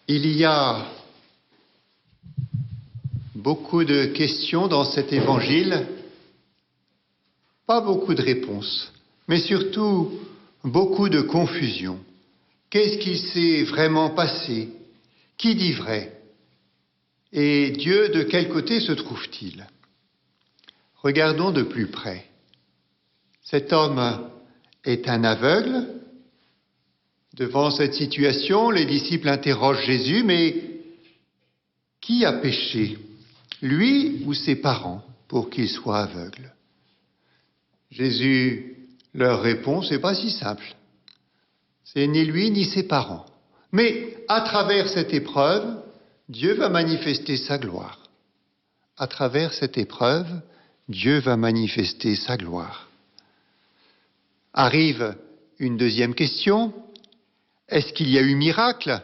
Il y a beaucoup de questions dans cet évangile, pas beaucoup de réponses, mais surtout beaucoup de confusion. Qu'est-ce qui s'est vraiment passé? Qui dit vrai? Et Dieu, de quel côté se trouve-t-il? Regardons de plus près. Cet homme est un aveugle. Devant cette situation, les disciples interrogent Jésus, mais qui a péché, lui ou ses parents, pour qu'il soit aveugle? Jésus leur répond, c'est pas si simple. C'est ni lui ni ses parents. Mais à travers cette épreuve, Dieu va manifester sa gloire. À travers cette épreuve, Dieu va manifester sa gloire. Arrive une deuxième question. Est-ce qu'il y a eu miracle?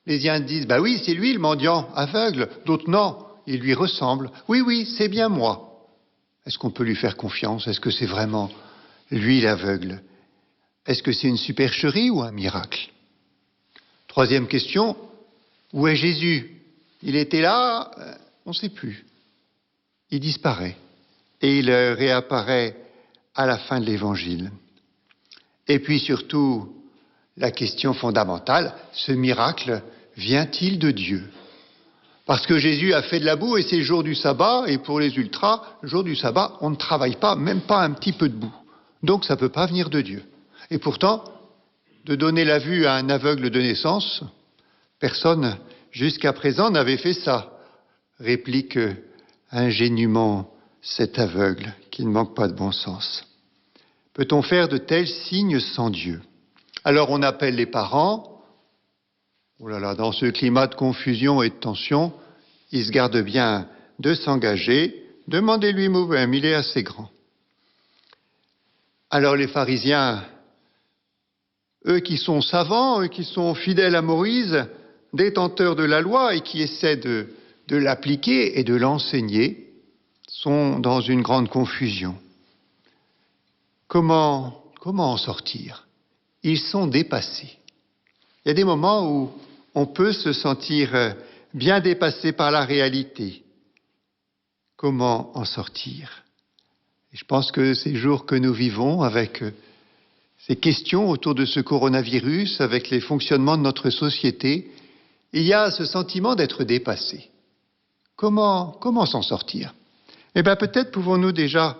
Les uns disent, oui, c'est lui le mendiant aveugle. D'autres, non, il lui ressemble. Oui, c'est bien moi. Est-ce qu'on peut lui faire confiance? Est-ce que c'est vraiment lui l'aveugle? Est-ce que c'est une supercherie ou un miracle? Troisième question, où est Jésus? Il était là, on ne sait plus. Il disparaît et il réapparaît à la fin de l'Évangile. Et puis surtout, la question fondamentale, ce miracle vient-il de Dieu? Parce que Jésus a fait de la boue et c'est le jour du sabbat, et pour les ultras, le jour du sabbat, on ne travaille pas, même pas un petit peu de boue. Donc ça ne peut pas venir de Dieu. Et pourtant, de donner la vue à un aveugle de naissance, personne jusqu'à présent n'avait fait ça, réplique ingénument cet aveugle qui ne manque pas de bon sens. Peut-on faire de tels signes sans Dieu? Alors on appelle les parents. Oh là là, dans ce climat de confusion et de tension, ils se gardent bien de s'engager. Demandez-lui vous-même, il est assez grand. Alors les pharisiens, eux qui sont savants, eux qui sont fidèles à Moïse, détenteurs de la loi et qui essaient de l'appliquer et de l'enseigner, sont dans une grande confusion. Comment en sortir? Ils sont dépassés. Il y a des moments où on peut se sentir bien dépassé par la réalité. Comment en sortir? Et je pense que ces jours que nous vivons avec ces questions autour de ce coronavirus, avec les fonctionnements de notre société, il y a ce sentiment d'être dépassé. Comment s'en sortir? Eh bien, peut-être pouvons-nous déjà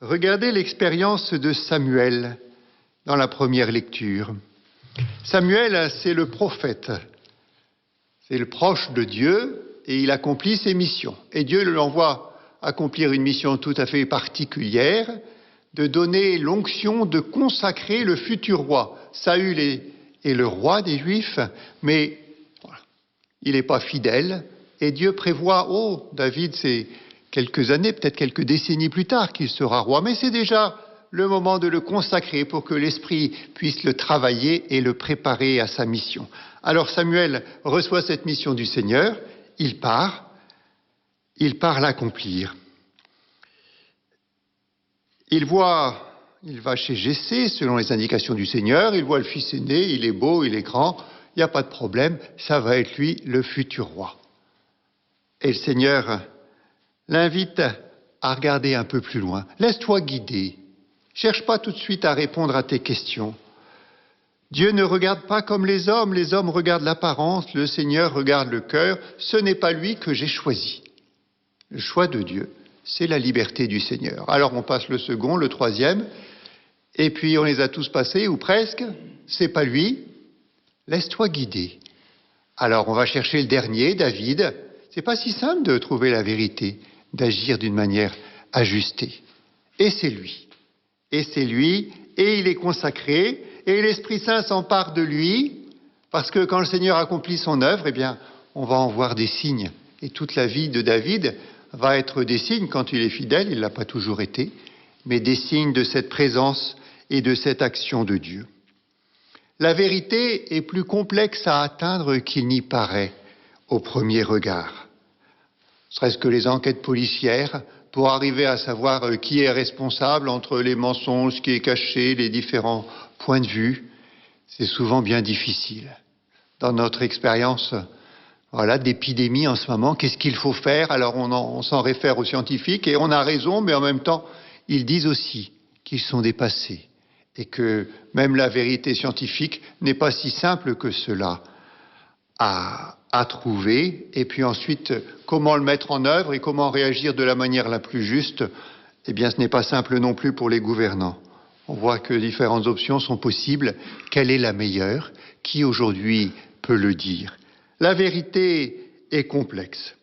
regarder l'expérience de Samuel dans la première lecture. Samuel, c'est le prophète, c'est le proche de Dieu et il accomplit ses missions. Et Dieu l'envoie accomplir une mission tout à fait particulière, de donner l'onction de consacrer le futur roi. Saül est le roi des Juifs, mais voilà, il n'est pas fidèle et Dieu prévoit, David, c'est quelques années, peut-être quelques décennies plus tard qu'il sera roi, mais c'est déjà le moment de le consacrer pour que l'Esprit puisse le travailler et le préparer à sa mission. Alors Samuel reçoit cette mission du Seigneur, il part l'accomplir. Il va chez Jessé, selon les indications du Seigneur, il voit le fils aîné, il est beau, il est grand, il n'y a pas de problème, ça va être lui le futur roi. Et le Seigneur l'invite à regarder un peu plus loin. Laisse-toi guider. Cherche pas tout de suite à répondre à tes questions. Dieu ne regarde pas comme les hommes regardent l'apparence, le Seigneur regarde le cœur. Ce n'est pas lui que j'ai choisi. Le choix de Dieu, c'est la liberté du Seigneur. Alors on passe le second, le troisième, et puis on les a tous passés, ou presque. C'est pas lui. Laisse-toi guider. Alors on va chercher le dernier, David. C'est pas si simple de trouver la vérité, d'agir d'une manière ajustée. Et c'est lui. Et il est consacré, et l'Esprit Saint s'empare de lui, parce que quand le Seigneur accomplit son œuvre, on va en voir des signes. Et toute la vie de David va être des signes, quand il est fidèle, il ne l'a pas toujours été, mais des signes de cette présence et de cette action de Dieu. La vérité est plus complexe à atteindre qu'il n'y paraît au premier regard. Serait-ce que les enquêtes policières, pour arriver à savoir qui est responsable entre les mensonges, ce qui est caché, les différents points de vue, c'est souvent bien difficile. dans notre expérience d'épidémie en ce moment. Qu'est-ce qu'il faut faire? Alors on s'en réfère aux scientifiques et on a raison, mais en même temps, ils disent aussi qu'ils sont dépassés et que même la vérité scientifique n'est pas si simple que cela à trouver. Et puis ensuite, comment le mettre en œuvre et comment réagir de la manière la plus juste? Eh bien, ce n'est pas simple non plus pour les gouvernants. On voit que différentes options sont possibles. Quelle est la meilleure? Qui aujourd'hui peut le dire? La vérité est complexe.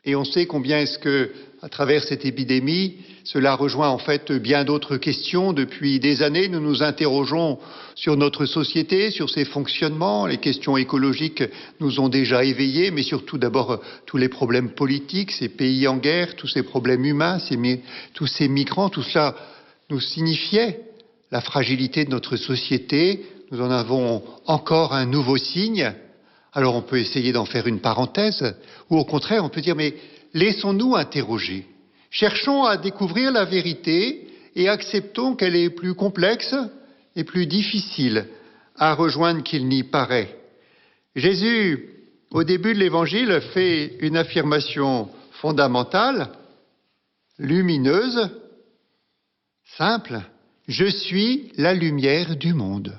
Et on sait combien est-ce que, à travers cette épidémie, cela rejoint en fait bien d'autres questions. Depuis des années, nous nous interrogeons sur notre société, sur ses fonctionnements. Les questions écologiques nous ont déjà éveillés, mais surtout d'abord tous les problèmes politiques, ces pays en guerre, tous ces problèmes humains, tous ces migrants, tout cela nous signifiait la fragilité de notre société. Nous en avons encore un nouveau signe. Alors on peut essayer d'en faire une parenthèse, ou au contraire on peut dire mais laissons-nous interroger. Cherchons à découvrir la vérité et acceptons qu'elle est plus complexe et plus difficile à rejoindre qu'il n'y paraît. Jésus, au début de l'Évangile, fait une affirmation fondamentale, lumineuse, simple. Je suis la lumière du monde.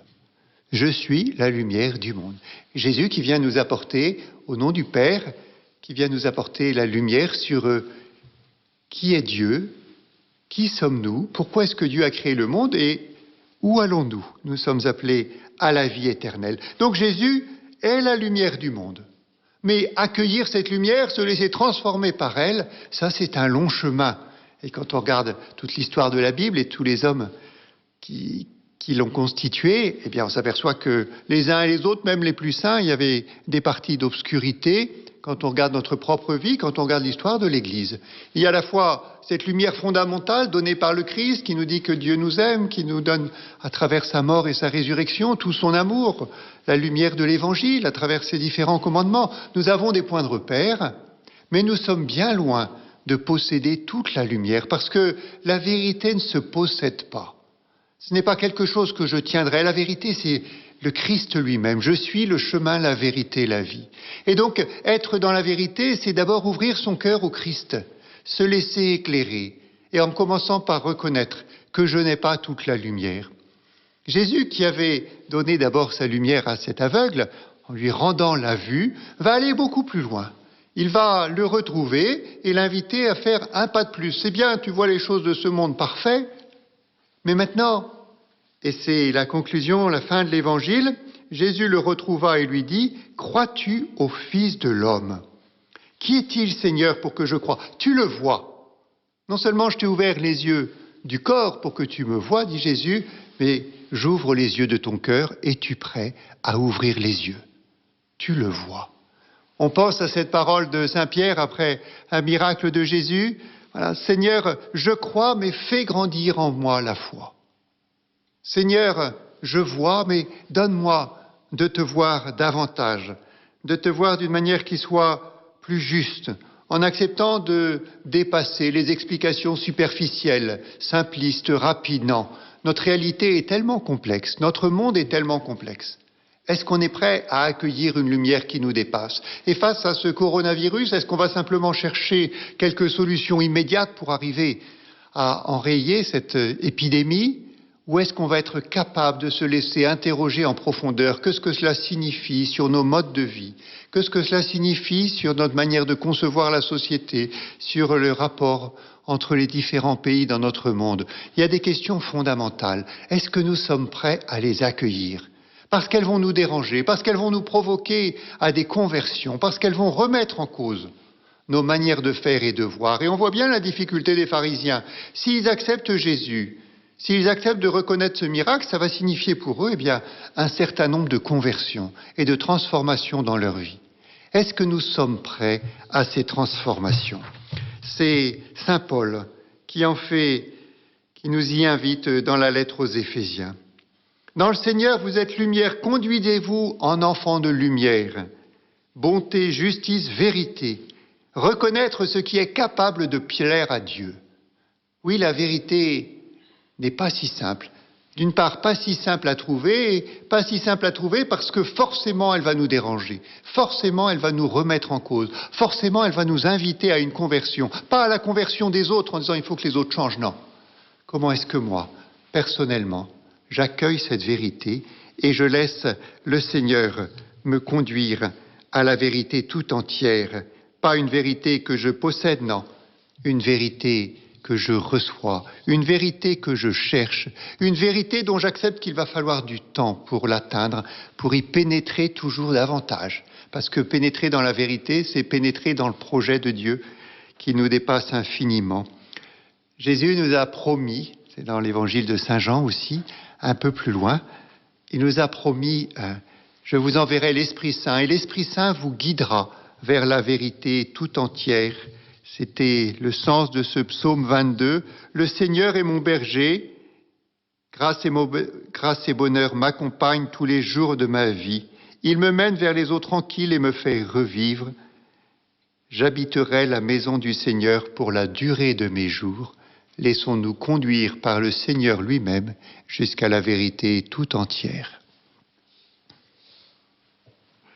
Je suis la lumière du monde. Jésus qui vient nous apporter, au nom du Père, qui vient nous apporter la lumière sur qui est Dieu, qui sommes-nous, pourquoi est-ce que Dieu a créé le monde et où allons-nous? Nous sommes appelés à la vie éternelle. Donc Jésus est la lumière du monde. Mais accueillir cette lumière, se laisser transformer par elle, ça c'est un long chemin. Et quand on regarde toute l'histoire de la Bible et tous les hommes qui l'ont constitué, eh bien on s'aperçoit que les uns et les autres, même les plus saints, il y avait des parties d'obscurité. Quand on regarde notre propre vie, quand on regarde l'histoire de l'Église, il y a à la fois cette lumière fondamentale donnée par le Christ qui nous dit que Dieu nous aime, qui nous donne à travers sa mort et sa résurrection tout son amour, la lumière de l'Évangile à travers ses différents commandements. Nous avons des points de repère, mais nous sommes bien loin de posséder toute la lumière parce que la vérité ne se possède pas. Ce n'est pas quelque chose que je tiendrai. La vérité, c'est le Christ lui-même. Je suis le chemin, la vérité, la vie. Et donc, être dans la vérité, c'est d'abord ouvrir son cœur au Christ, se laisser éclairer, et en commençant par reconnaître que je n'ai pas toute la lumière. Jésus, qui avait donné d'abord sa lumière à cet aveugle, en lui rendant la vue, va aller beaucoup plus loin. Il va le retrouver et l'inviter à faire un pas de plus. C'est bien, tu vois les choses de ce monde parfait, mais maintenant, et c'est la conclusion, la fin de l'Évangile, Jésus le retrouva et lui dit, « Crois-tu au Fils de l'homme? Qui est-il, Seigneur, pour que je croie? Tu le vois. Non seulement je t'ai ouvert les yeux du corps pour que tu me vois, dit Jésus, mais j'ouvre les yeux de ton cœur. Es-tu prêt à ouvrir les yeux? Tu le vois. » On pense à cette parole de Saint Pierre après un miracle de Jésus. Voilà, Seigneur, je crois, mais fais grandir en moi la foi. Seigneur, je vois, mais donne-moi de te voir davantage, de te voir d'une manière qui soit plus juste, en acceptant de dépasser les explications superficielles, simplistes, rapides. Non, notre réalité est tellement complexe, notre monde est tellement complexe. Est-ce qu'on est prêt à accueillir une lumière qui nous dépasse? Et face à ce coronavirus, est-ce qu'on va simplement chercher quelques solutions immédiates pour arriver à enrayer cette épidémie? Ou est-ce qu'on va être capable de se laisser interroger en profondeur qu'est-ce que cela signifie sur nos modes de vie? Qu'est-ce que cela signifie sur notre manière de concevoir la société, sur le rapport entre les différents pays dans notre monde? Il y a des questions fondamentales. Est-ce que nous sommes prêts à les accueillir? Parce qu'elles vont nous déranger, parce qu'elles vont nous provoquer à des conversions, parce qu'elles vont remettre en cause nos manières de faire et de voir. Et on voit bien la difficulté des pharisiens. S'ils acceptent Jésus, s'ils acceptent de reconnaître ce miracle, ça va signifier pour eux un certain nombre de conversions et de transformations dans leur vie. Est-ce que nous sommes prêts à ces transformations? C'est Saint Paul qui nous y invite dans la lettre aux Éphésiens. Dans le Seigneur, vous êtes lumière, conduisez-vous en enfants de lumière. Bonté, justice, vérité. Reconnaître ce qui est capable de plaire à Dieu. Oui, la vérité n'est pas si simple, D'une part, pas si simple à trouver parce que forcément elle va nous déranger, forcément elle va nous remettre en cause, forcément elle va nous inviter à une conversion, pas à la conversion des autres en disant il faut que les autres changent, non. Comment est-ce que moi, personnellement, j'accueille cette vérité et je laisse le Seigneur me conduire à la vérité tout entière, pas une vérité que je possède, non, une vérité que je reçois, une vérité que je cherche, une vérité dont j'accepte qu'il va falloir du temps pour l'atteindre, pour y pénétrer toujours davantage. Parce que pénétrer dans la vérité, c'est pénétrer dans le projet de Dieu qui nous dépasse infiniment. Jésus nous a promis, c'est dans l'évangile de Saint Jean aussi, un peu plus loin, il nous a promis, je vous enverrai l'Esprit Saint, et l'Esprit Saint vous guidera vers la vérité tout entière. C'était le sens de ce psaume 22. Le Seigneur est mon berger, grâce et bonheur m'accompagnent tous les jours de ma vie. Il me mène vers les eaux tranquilles et me fait revivre. J'habiterai la maison du Seigneur pour la durée de mes jours. Laissons-nous conduire par le Seigneur lui-même jusqu'à la vérité tout entière.